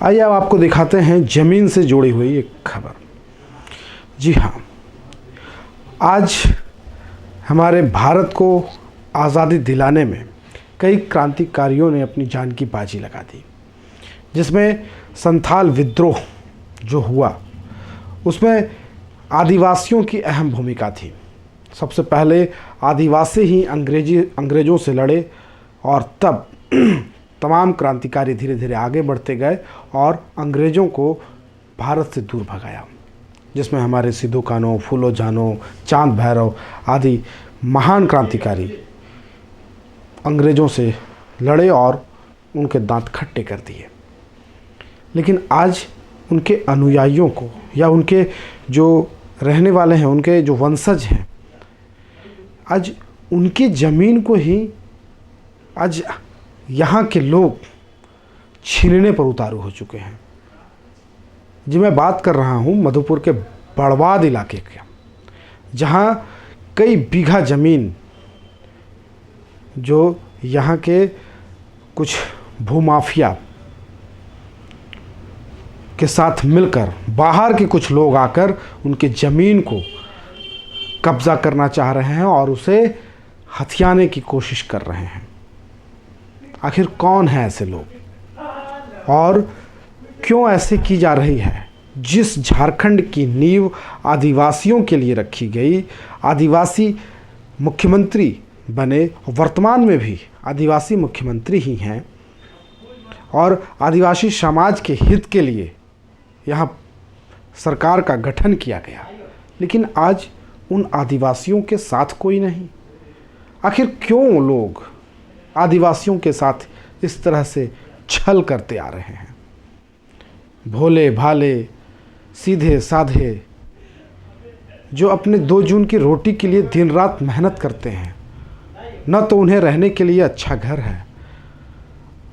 आइए अब आपको दिखाते हैं ज़मीन से जुड़ी हुई एक खबर। जी हाँ, आज हमारे भारत को आज़ादी दिलाने में कई क्रांतिकारियों ने अपनी जान की बाजी लगा दी, जिसमें संथाल विद्रोह जो हुआ उसमें आदिवासियों की अहम भूमिका थी। सबसे पहले आदिवासी ही अंग्रेज़ों से लड़े और तब तमाम क्रांतिकारी धीरे धीरे आगे बढ़ते गए और अंग्रेज़ों को भारत से दूर भगाया, जिसमें हमारे सिद्धू कान्हू, फूलो जानो, चांद भैरव आदि महान क्रांतिकारी अंग्रेज़ों से लड़े और उनके दांत खट्टे कर दिए। लेकिन आज उनके अनुयायियों को या उनके जो रहने वाले हैं, उनके जो वंशज हैं, आज उनकी ज़मीन को ही आज यहाँ के लोग छीनने पर उतारू हो चुके हैं। जी मैं बात कर रहा हूँ मधुपुर के बड़वाद इलाके के, जहाँ कई बीघा ज़मीन जो यहाँ के कुछ भूमाफिया के साथ मिलकर बाहर के कुछ लोग आकर उनकी ज़मीन को कब्ज़ा करना चाह रहे हैं और उसे हथियाने की कोशिश कर रहे हैं। आखिर कौन है ऐसे लोग और क्यों ऐसे की जा रही है? जिस झारखंड की नींव आदिवासियों के लिए रखी गई, आदिवासी मुख्यमंत्री बने, वर्तमान में भी आदिवासी मुख्यमंत्री ही हैं और आदिवासी समाज के हित के लिए यहाँ सरकार का गठन किया गया, लेकिन आज उन आदिवासियों के साथ कोई नहीं। आखिर क्यों लोग आदिवासियों के साथ इस तरह से छल करते आ रहे हैं? भोले भाले सीधे साधे जो अपने 2 जून की रोटी के लिए दिन रात मेहनत करते हैं, न तो उन्हें रहने के लिए अच्छा घर है,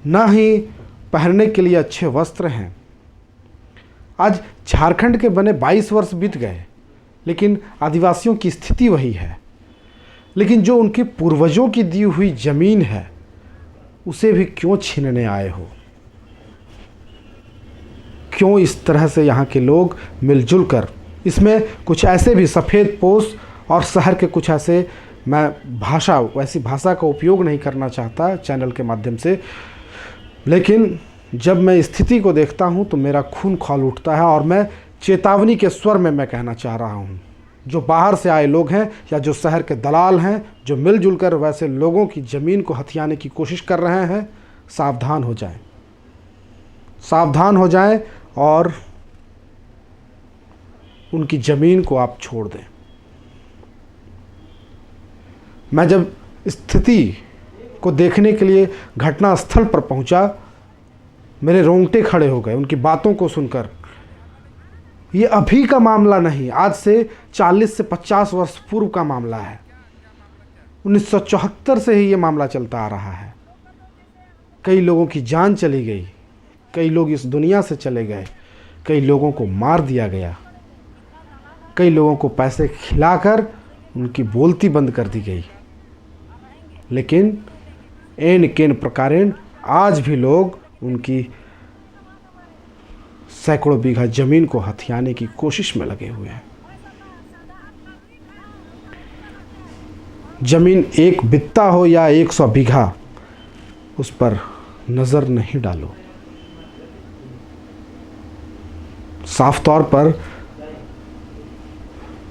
न ही पहनने के लिए अच्छे वस्त्र हैं। आज झारखंड के बने 22 वर्ष बीत गए, लेकिन आदिवासियों की स्थिति वही है। लेकिन जो उनके पूर्वजों की दी हुई ज़मीन है, उसे भी क्यों छीनने आए हो? क्यों इस तरह से यहाँ के लोग मिलजुल कर, इसमें कुछ ऐसे भी सफ़ेद पोश और शहर के कुछ ऐसे, मैं वैसी भाषा का उपयोग नहीं करना चाहता चैनल के माध्यम से, लेकिन जब मैं स्थिति को देखता हूँ तो मेरा खून खौल उठता है और मैं चेतावनी के स्वर में मैं कहना चाह रहा हूँ, जो बाहर से आए लोग हैं या जो शहर के दलाल हैं, जो मिलजुल कर वैसे लोगों की ज़मीन को हथियाने की कोशिश कर रहे हैं, सावधान हो जाएं, सावधान हो जाएं और उनकी ज़मीन को आप छोड़ दें। मैं जब स्थिति को देखने के लिए घटना स्थल पर पहुंचा, मेरे रोंगटे खड़े हो गए उनकी बातों को सुनकर। ये अभी का मामला नहीं, आज से 40 से 50 वर्ष पूर्व का मामला है। 1974 से ही ये मामला चलता आ रहा है। कई लोगों की जान चली गई, कई लोग इस दुनिया से चले गए, कई लोगों को मार दिया गया, कई लोगों को पैसे खिलाकर उनकी बोलती बंद कर दी गई। लेकिन एन केन प्रकारेण आज भी लोग उनकी सैकड़ों बीघा जमीन को हथियाने की कोशिश में लगे हुए हैं। जमीन एक बित्ता हो या 100 बीघा, उस पर नज़र नहीं डालो। साफ तौर पर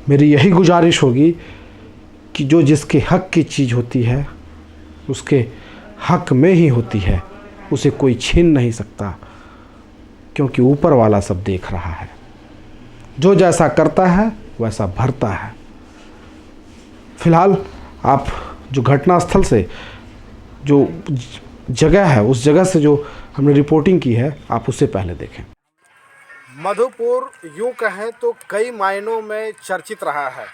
मेरी यही गुजारिश होगी कि जो जिसके हक की चीज़ होती है उसके हक में ही होती है, उसे कोई छीन नहीं सकता, क्योंकि ऊपर वाला सब देख रहा है। जो जैसा करता है वैसा भरता है। फिलहाल आप जो घटनास्थल से जो जगह है, उस जगह से जो हमने रिपोर्टिंग की है, आप उससे पहले देखें। मधुपुर यूँ कहें तो कई मायनों में चर्चित रहा है।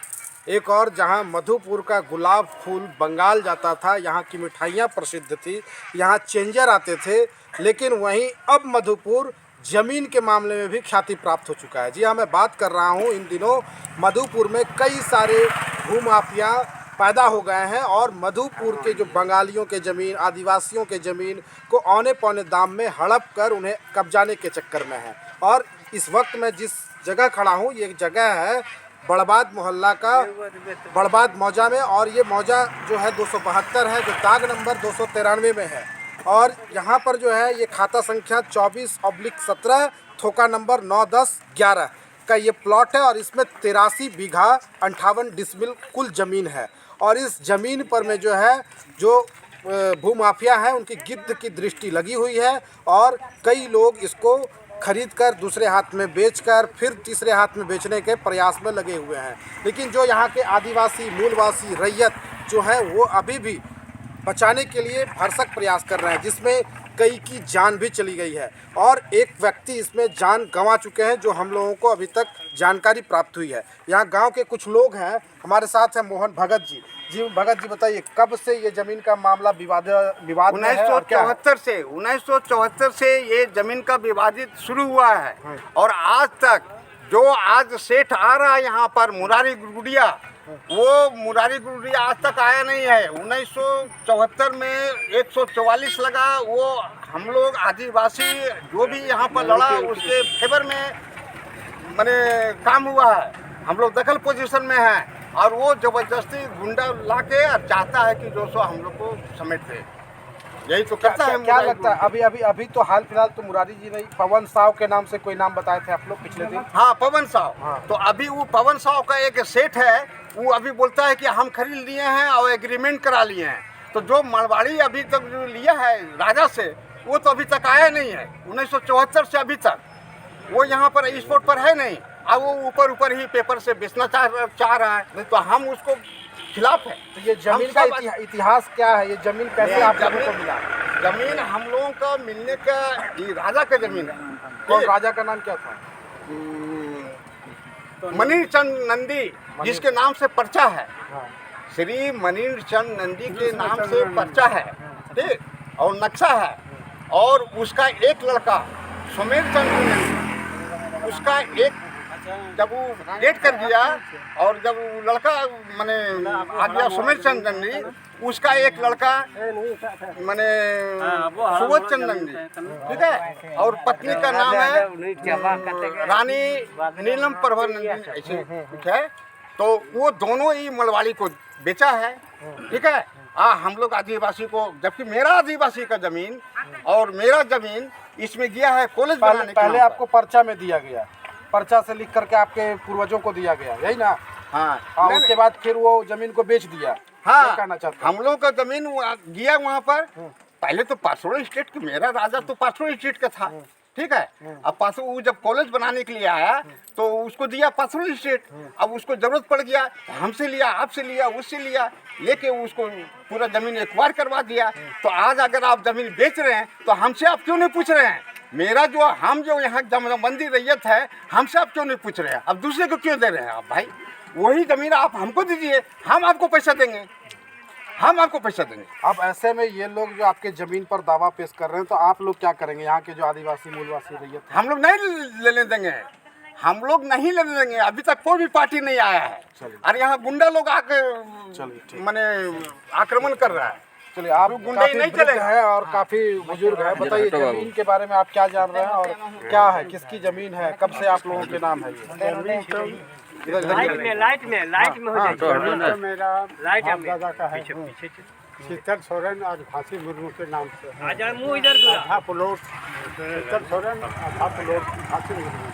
एक और जहाँ मधुपुर का गुलाब फूल बंगाल जाता था, यहाँ की मिठाइयाँ प्रसिद्ध थी, यहाँ चेंजर आते थे, लेकिन वहीं अब मधुपुर ज़मीन के मामले में भी ख्याति प्राप्त हो चुका है। जी हाँ, मैं बात कर रहा हूँ इन दिनों मधुपुर में कई सारे भूमाफिया पैदा हो गए हैं और मधुपुर के जो बंगालियों के ज़मीन, आदिवासियों के ज़मीन को औने पौने दाम में हड़प कर उन्हें कब्जाने के चक्कर में है। और इस वक्त मैं जिस जगह खड़ा हूँ, ये एक जगह है बड़बाद मोहल्ला का बड़बाद मौजा में, और ये मौजा जो है 272 है, जो दाग नंबर 293 में है। और यहाँ पर जो है ये खाता संख्या 24/17 थोका नंबर 9-10-11 का ये प्लॉट है, और इसमें 83 बीघा 58 डिसमिल कुल ज़मीन है। और इस ज़मीन पर में जो है जो भूमाफिया है उनकी गिद्ध की दृष्टि लगी हुई है, और कई लोग इसको खरीद कर दूसरे हाथ में बेचकर फिर तीसरे हाथ में बेचने के प्रयास में लगे हुए हैं। लेकिन जो यहाँ के आदिवासी मूलवासी रैयत जो है वो अभी भी बचाने के लिए भरसक प्रयास कर रहे हैं, जिसमें कई की जान भी चली गई है और एक व्यक्ति इसमें जान गंवा चुके हैं, जो हम लोगों को अभी तक जानकारी प्राप्त हुई है। यहाँ गांव के कुछ लोग हैं, हमारे साथ हैं मोहन भगत जी। जी भगत जी, बताइए कब से ये जमीन का मामला विवाद में है? 1974 से ये जमीन का विवादित शुरू हुआ है और आज तक जो आज सेठ आ रहा है यहाँ पर मुरारी गुड़िया, वो मुरारी गुड़िया आज तक आया नहीं है। 1974 में 144 लगा, वो हम लोग आदिवासी जो भी यहाँ पर लड़ा उसके फेवर में मैंने काम हुआ है। हम लोग दखल पोजीशन में हैं और वो ज़बरदस्ती गुंडा ला के चाहता है कि जो सो हम लोग को समेट दे, यही तो करता है। क्या लगता है अभी तो हाल फिलहाल तो मुरारी जी ने पवन साव के नाम से कोई नाम बताए थे आप लोग पिछले दिन? हाँ, पवन साव। हाँ। तो अभी वो पवन साव का एक सेठ है, वो अभी बोलता है कि हम खरीद लिए हैं और एग्रीमेंट करा लिए हैं। तो जो मरवाड़ी अभी तक जो लिया है राजा से, वो तो अभी तक आया नहीं है। 1974 से अभी तक वो यहाँ पर स्पॉट पर है नहीं। अब वो ऊपर ही पेपर से बेचना चाह रहा है, तो हम उसको खिलाफ है। तो ये जमीन का इतिहास क्या है? ये जमीन कैसे आप लोगों को मिला? जमीन हम लोगों का मिलने का ये राजा का जमीन है। कौन राजा का नाम क्या था? मनीर चंद नंदी, जिसके नाम से पर्चा है। हाँ। श्री मनीर चंद नंदी के नाम से पर्चा है, ठीक, और नक्शा है। और उसका एक लड़का सुमेर चंद नंदी, उसका एक जब वो डेट कर दिया और जब वो लड़का मैंने आ गया सुमेर चंद नंदी, उसका एक लड़का मैंने सुबोध चंद नंदी, ठीक है, और पत्नी का नाम है रानी नीलम परवर नंदी, ऐसे कुछ है। तो वो दोनों ही मलवाड़ी को बेचा है, ठीक है। हम लोग आदिवासी को, जबकि मेरा आदिवासी का जमीन और मेरा जमीन इसमें गया है कॉलेज बनाने के। पहले आपको पर्चा में दिया गया, पर्चा से लिख करके आपके पूर्वजों को दिया गया, यही ना? हाँ। और उसके बाद फिर वो जमीन को बेच दिया। हाँ, कहना चाहता हम लोग का जमीन गया वहाँ पर। पहले तो पासवान स्टेट का, मेरा राजा तो पासवान स्टेट का था, ठीक है। अब वो जब कॉलेज बनाने के लिए आया तो उसको दिया पासवान स्टेट। अब उसको जरूरत पड़ गया, हमसे लिया, आपसे लिया, उससे लिया, लेके उसको पूरा जमीन एक्वायर करवा दिया। तो आज अगर आप जमीन बेच रहे हैं तो हमसे आप क्यों नहीं पूछ रहे हैं? मेरा जो हम जो यहाँ जमबंदी रैयत है, हमसे आप क्यों नहीं पूछ रहे हैं? अब दूसरे को क्यों दे रहे हैं आप? भाई वही जमीन आप हमको दीजिए, हम आपको पैसा देंगे, हम आपको पैसा देंगे। अब ऐसे में ये लोग जो आपके जमीन पर दावा पेश कर रहे हैं, तो आप लोग क्या करेंगे? यहाँ के जो आदिवासी मूलवासी रैयत, हम लोग नहीं लेने देंगे, हम लोग नहीं लेने देंगे। अभी तक कोई भी पार्टी नहीं आया है और यहाँ गुंडा लोग आके मैंने आक्रमण कर रहा है। चलिए, आप गुंडे नहीं चले हैं और काफी बुजुर्ग है, बताइए जमीन के बारे में आप क्या जान रहे हैं और क्या है, किसकी जमीन है, कब से आप लोगों के नाम है ये? लाइट में हो जाए। मेरा लाइट दादा का है, शीतल सोरेन और घासी मुर्मू के नाम से। आजा मुंह इधर करो। आधा प्लॉट शीतल सोरेन, आधा प्लॉट घासी मुर्मू,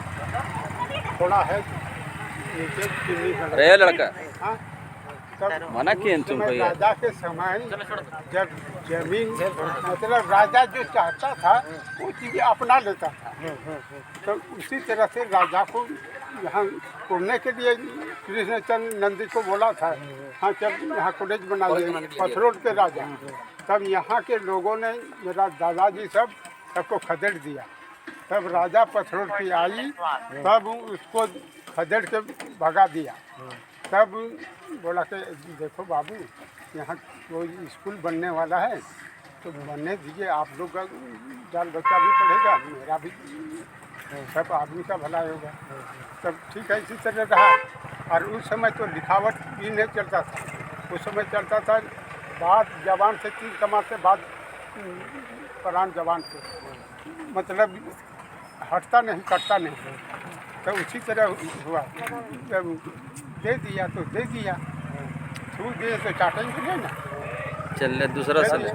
थोड़ा है नीचे चीनी का। रे लड़का, हाँ, तब मना किए उस तुम समय भैया? राजा के समय जब जमीन मतलब राजा जो चाहता था वो चीज़ें अपना लेता था, तो उसी तरह से राजा को यहाँ तोड़ने के लिए कृष्णचंद्र नंदी को बोला था, हाँ चल यहाँ कॉलेज बना लिए, पथरोड के राजा। तब यहाँ के लोगों ने, मेरा दादाजी सबको खदेड़ दिया। तब राजा पथरोड की आई, तब उसको खदेड़ के भगा दिया। तब बोला कि देखो बाबू, यहाँ कोई स्कूल बनने वाला है तो बनने दीजिए, आप लोग का बाल बच्चा भी पढ़ेगा, मेरा भी, सब आदमी का भला होगा। तब ठीक है, इसी तरह रहा। और उस समय तो लिखावट भी नहीं चलता था, उस समय चलता था बात जवान से 3 समाज से बात प्राण जवान से, मतलब हटता नहीं कटता नहीं। तो उसी तरह हुआ, जब दे दिया तो दे दिया, छू दिए तो चाटेंगे नहीं ना। चल ले दूसरा से ले।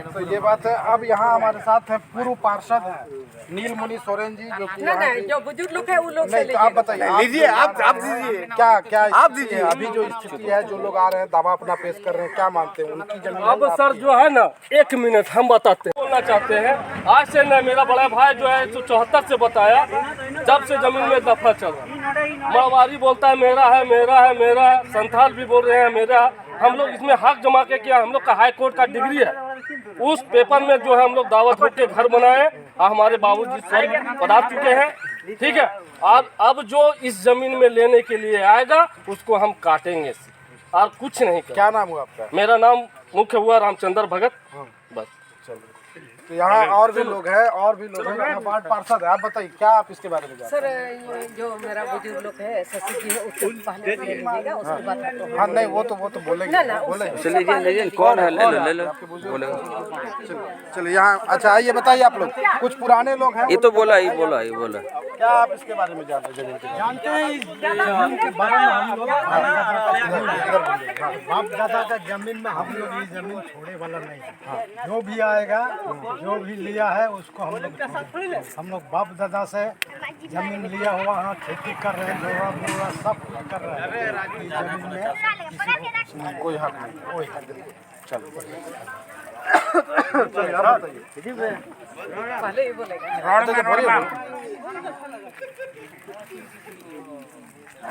तो ये बात है। अब यहाँ हमारे साथ है पूर्व पार्षद है नीलमणि सोरेन जी, जो कि यहाँ की- जो बुजुर्ग लोग है वो लोग से नहीं, तो आप बताइए, लीजिए, आप दीजिए। क्या क्या आप स्थिति दीजिए। है? अभी जो स्थिति है, जो लोग आ रहे हैं दावा अपना पेश कर रहे हैं, क्या मानते हैं उनकी जमीन? अब सर जो है ना, 1 मिनट हम बताते हैं, बोलना चाहते हैं। आज से न मेरा बड़ा भाई जो है 174 से बताया, जब से जमीन में दफा चल रहा, मारवाड़ी बोलता है मेरा है मेरा है मेरा है, संथाल भी बोल रहे हैं मेरा है। हम लोग इसमें हक जमा के किया, हम लोग का हाई कोर्ट का डिग्री है, उस पेपर में जो है हम लोग दावत होके घर बनाए और हमारे बाबूजी स्वर्ग पधार चुके हैं, ठीक है। और अब जो इस जमीन में लेने के लिए आएगा उसको हम काटेंगे और कुछ नहीं करेंगे। क्या नाम हुआ आपका? मेरा नाम मुख्य हुआ रामचंद्र भगत। बस तो यहाँ और भी लोग हैं, और भी लोग हैं, यहाँ वार्ड पार्षद है। आप बताइए क्या आप इसके बारे में जानते सर, ये जो मेरा बुजुर्ग लोग है शशि जी है, उसको पहले ले लीजिएगा, उसके बाद हैं? हाँ, नहीं, वो तो बोलेंगे, ना ना बोलेंगे। चलिए लीजिए, कौन है? ले लो बोलेगा। चलिए यहाँ, अच्छा आइए बताइए आप लोग, कुछ पुराने लोग हैं, ये तो बोला ही बोला ही बोला। क्या आप इसके बारे में जानते हैं? जमीन के जानते हैं इस जमीन के बारे में हम लोग बाप दादा का जमीन में हम लोग ये जमीन छोड़ने वाला नहीं है। जो भी आएगा, जो भी लिया है उसको हम लोग बाप दादा से जमीन लिया हुआ है, खेती कर रहे हैं, जोड़ा बोरा सब कुछ कर रहे हैं। इस जमीन में किसी को कोई हक नहीं, कोई हक नहीं। चलो पहले ही बोलेगा।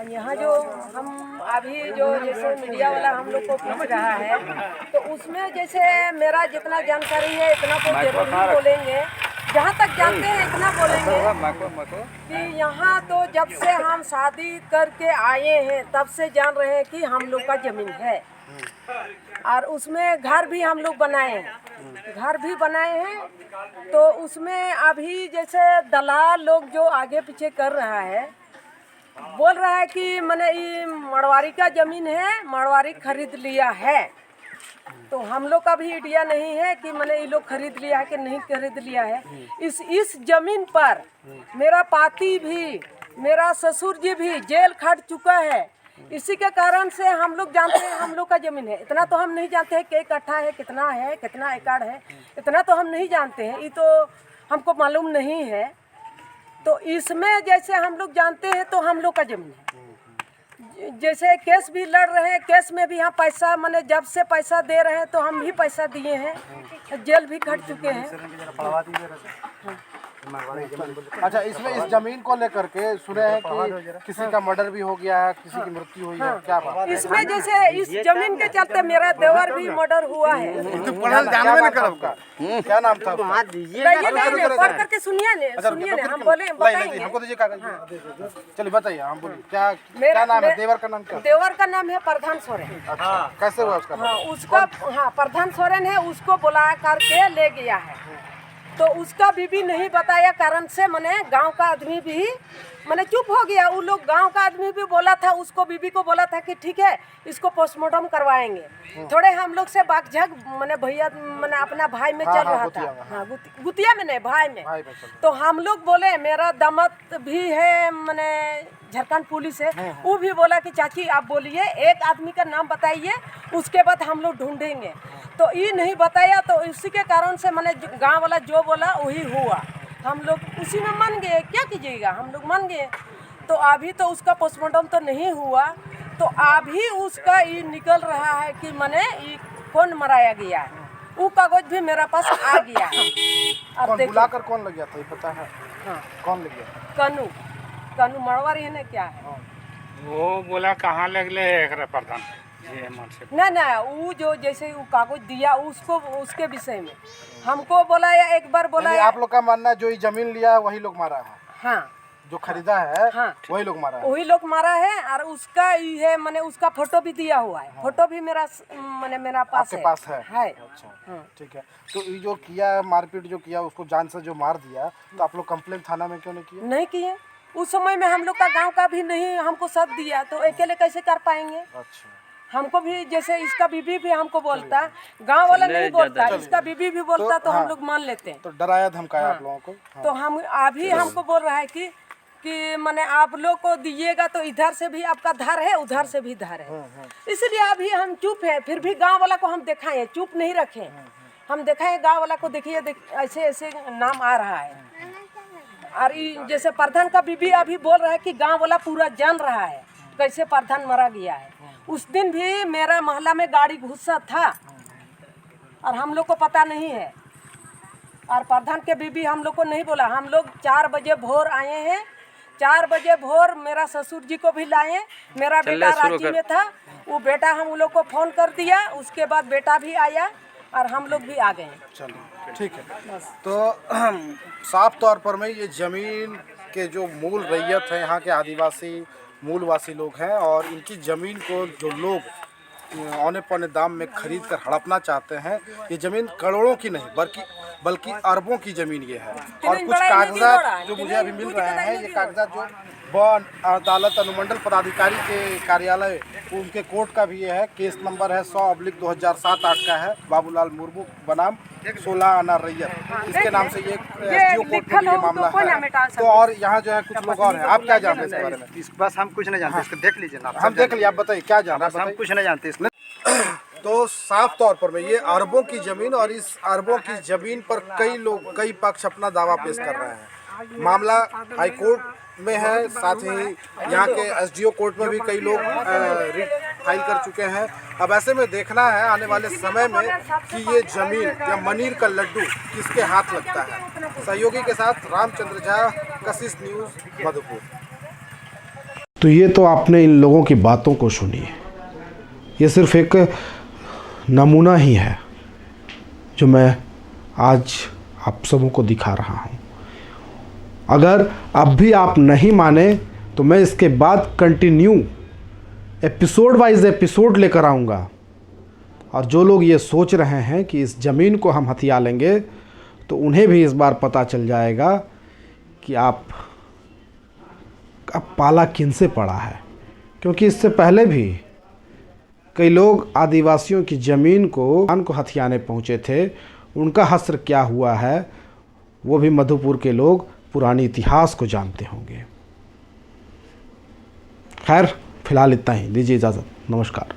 यहाँ जो हम अभी जो जैसे मीडिया वाला हम लोग को पूछ रहा है, तो उसमें जैसे मेरा जितना जानकारी है इतना तो जरूर ही बोलेंगे। जहाँ तक जानते हैं इतना बोलेंगे कि यहाँ तो जब से हम शादी करके आए हैं तब से जान रहे हैं कि हम लोग का जमीन है, और उसमें घर भी हम लोग बनाए हैं, घर भी बनाए हैं। तो उसमें अभी जैसे दलाल लोग जो आगे पीछे कर रहा है, बोल रहा है कि मैंने ये मड़वारी का जमीन है, मड़वारी खरीद लिया है। तो हम लोग का भी आइडिया नहीं है कि मैंने ये लोग खरीद लिया है कि नहीं खरीद लिया है। इस जमीन पर मेरा पाती भी, मेरा ससुर जी भी जेल खट चुका है। इसी के कारण से हम लोग जानते हैं हम लोग का जमीन है। इतना तो हम नहीं जानते हैं कि कट्ठा है, कितना एकड़ है, इतना तो हम नहीं जानते हैं, ये तो हमको मालूम नहीं है। तो इसमें जैसे हम लोग जानते हैं तो हम लोग का जमीन है। जैसे केस भी लड़ रहे हैं, केस में भी हम पैसा मैंने जब से पैसा दे रहे हैं तो हम भी पैसा दिए हैं, जेल भी खट चुके हैं। अच्छा, इसमें इस जमीन को लेकर के सुने हैं कि किसी का मर्डर भी हो गया है, किसी की मृत्यु हुई है, क्या बात? इसमें जैसे इस जमीन के चलते मेरा देवर भी मर्डर हुआ है। क्या नाम था आपका? नहीं, पढ़ करके सुनिए ने हम बोले बताएंगे। हमको दीजिए कागज। चलिए बताइए, हम बोलिए क्या नाम है? देवर का नाम क्या? देवर का नाम है प्रधान सोरेन। अच्छा, कैसे हुआ उसका? हाँ, उसका प्रधान सोरेन है, उसको बुला करके ले गया है। तो उसका बीबी नहीं बताया कारण से मैंने गांव का आदमी भी मैंने चुप हो गया। वो लोग गांव का आदमी भी बोला था, उसको बीबी को बोला था कि ठीक है इसको पोस्टमार्टम करवाएंगे। थोड़े हम लोग से बाकझक मैंने भैया मैंने अपना भाई में चल रहा था। हाँ, गुतिया में नहीं, भाई में। तो हम लोग बोले, मेरा दामाद भी है मैंने झारखंड पुलिस है, वो भी बोला कि चाची आप बोलिए, एक आदमी का नाम बताइए, उसके बाद हम लोग ढूंढेंगे। तो ये नहीं बताया, तो इसी के कारण से मैंने गांव वाला जो बोला वही हुआ। हम लोग उसी में मान गए, क्या कीजिएगा, हम लोग मान गए। तो अभी तो उसका पोस्टमार्टम तो नहीं हुआ, तो अभी उसका ये निकल रहा है कि मैंने ये कौन मराया गया है, वो कागज भी मेरा पास आ गया है। अब बुलाकर कौन लग गया था, ये पता है? हाँ, कौन लग गया? कनु मरवारी है ना, क्या है वो बोला कहाँ लगले है प्रधान ना वो जो जैसे वो कागज दिया उसको, उसके विषय में हमको बोला या एक बार बोला या आप लोग का मानना है जो ये जमीन लिया है वही लोग मारा है? हाँ, जो खरीदा है हाँ, वही लोग मारा है? वही लोग मारा है। और उसका ये मैंने उसका फोटो भी दिया हुआ है, फोटो भी मेरा मैंने मेरा पास आपके पास है? अच्छा, ठीक है। तो ये जो किया मारपीट जो किया, उसको जान से जो मार दिया, तो आप लोग कंप्लेंट थाना में क्यों नहीं किए? नहीं किए। उस समय में हम लोग का गांव का भी नहीं हमको साथ दिया, तो अकेले कैसे कर पाएंगे। अच्छा, हमको भी जैसे इसका बीबी भी हमको बोलता, गांव वाला नहीं बोलता, इसका बीबी भी बोलता तो हम लोग मान लेते हैं। तो डराया धमकाया आप लोगों को? तो हम अभी हमको बोल रहा है कि माने आप लोग को दिएगा तो इधर से भी आपका धार है, उधर से भी धार है, इसलिए अभी हम चुप है। फिर भी गांव वाला को हम दिखाएं, चुप नहीं रखें। हम दिखाएं गांव वाला को, देखिए ऐसे ऐसे नाम आ रहा है। और जैसे प्रधान का बीबी अभी बोल रहा है कि गांव वाला पूरा जान रहा है कैसे प्रधान मरा गया है। उस दिन भी मेरा मोहल्ला में गाड़ी घुसा था और हम लोग को पता नहीं है। और प्रधान के बीबी हम लोग को नहीं बोला। हम लोग 4 बजे भोर आए हैं। 4 बजे भोर मेरा ससुर जी को भी लाए। मेरा बेटा रांची में था, वो बेटा हम लोग को फोन कर दिया। उसके बाद बेटा भी आया और हम लोग भी आ गए। चलिए ठीक है। तो साफ तौर पर मैं ये ज़मीन के जो मूल रैयत हैं, यहाँ के आदिवासी मूलवासी लोग हैं, और इनकी ज़मीन को जो लोग औने पौने दाम में खरीद कर हड़पना चाहते हैं, ये ज़मीन करोड़ों की नहीं बल्कि अरबों की ज़मीन ये है। और कुछ कागजात जो मुझे अभी मिल रहे हैं, ये कागजात जो वन अदालत अनुमंडल पदाधिकारी के कार्यालय उनके कोर्ट का भी ये है। केस नंबर है 100/2007-8 का है। बाबूलाल मुर्मू बनाम 16 आना रैयत, इसके नाम से ये एसडीओ कोर्ट में ये मामला है। तो और यहाँ जो है कुछ लोग और हैं। आप क्या जानते हैं इसके बारे में? बस हम कुछ नहीं जानते, इसको देख लीजिए ना। हम देख लिया, आप बताइए क्या जान रहे हैं? हम कुछ नहीं जानते इसमें। तो साफ तौर पर मैं ये अरबों की ज़मीन, और इस अरबों की ज़मीन पर कई पक्ष अपना दावा पेश कर रहे हैं। मामला हाई कोर्ट में है, साथ ही यहाँ के एसडीओ कोर्ट में भी कई लोग रिट फाइल कर चुके हैं। अब ऐसे में देखना है आने वाले समय में कि ये ज़मीन या मनीर का लड्डू किसके हाथ लगता है। सहयोगी के साथ रामचंद्र झा, कशिश न्यूज़, मधुपुर। तो ये तो आपने इन लोगों की बातों को सुनी। ये सिर्फ एक नमूना ही है जो मैं आज आप सबों को दिखा रहा हूँ। अगर अब भी आप नहीं माने तो मैं इसके बाद कंटिन्यू एपिसोड वाइज एपिसोड लेकर आऊँगा। और जो लोग ये सोच रहे हैं कि इस ज़मीन को हम हथिया लेंगे, तो उन्हें भी इस बार पता चल जाएगा कि आप पाला किन से पड़ा है। क्योंकि इससे पहले भी कई लोग आदिवासियों की ज़मीन को हथियाने पहुँचे थे। उनका हश्र क्या हुआ है वो भी मधुपुर के लोग पुराने इतिहास को जानते होंगे। खैर, फिलहाल इतना ही, दीजिए इजाज़त, नमस्कार।